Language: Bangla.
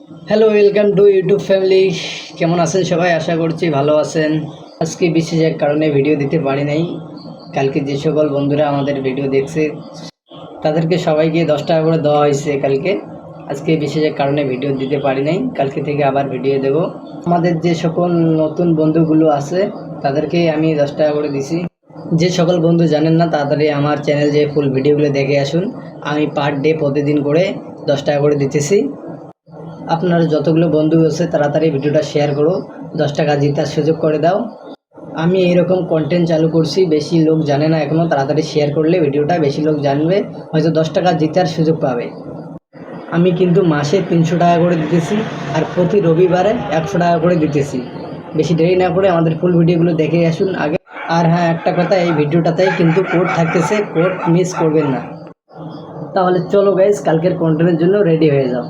Hello, welcome to YouTube family. কেমন আছেন সবাই? আশা করছি ভালো আছেন। আজকে বিশেষ এক কারণে ভিডিও দিতে পারি নাই। কালকে যে সকল বন্ধুরা আমাদের ভিডিও দেখছে তাদেরকে সবাইকে 10 টাকা করে দেওয়া হয়েছে কালকে। আজকে বিশেষ এক কারণে ভিডিও দিতে পারি নাই, কালকে থেকে আবার ভিডিও দেব। আমাদের যে সকল নতুন বন্ধুগুলো আছে তাদেরকে আমি 10 টাকা করে দিছি। যে সকল বন্ধু জানেন না তাড়াতাড়ি আমার চ্যানেল যে ফুল ভিডিওগুলো দেখে আসুন। আমি পার ডে প্রতিদিন করে 10 টাকা করে দিতেছি। আপনার যতগুলো বন্ধু আছে তাড়াতাড়ি ভিডিওটা শেয়ার করো, 10 টাকা জেতার সুযোগ করে দাও। আমি এইরকম কন্টেন্ট চালু করছি, বেশি লোক জানে না এখনও। তাড়াতাড়ি শেয়ার করলে ভিডিওটা বেশি লোক জানবে, হয়তো 10 টাকা জেতার সুযোগ পাবে। আমি কিন্তু মাসে 300 টাকা করে দিতেছি, আর প্রতি রবিবারে 100 টাকা করে দিতেছি। বেশি দেরি না করে আমাদের ফুল ভিডিওগুলো দেখে আসুন আগে। আর হ্যাঁ, একটা কথা, এই ভিডিওটাতেই কিন্তু কোড থাকতেছে, কোড মিস করবেন না। তাহলে চলো গাইজ, কালকের কন্টেন্টের জন্য রেডি হয়ে যাও।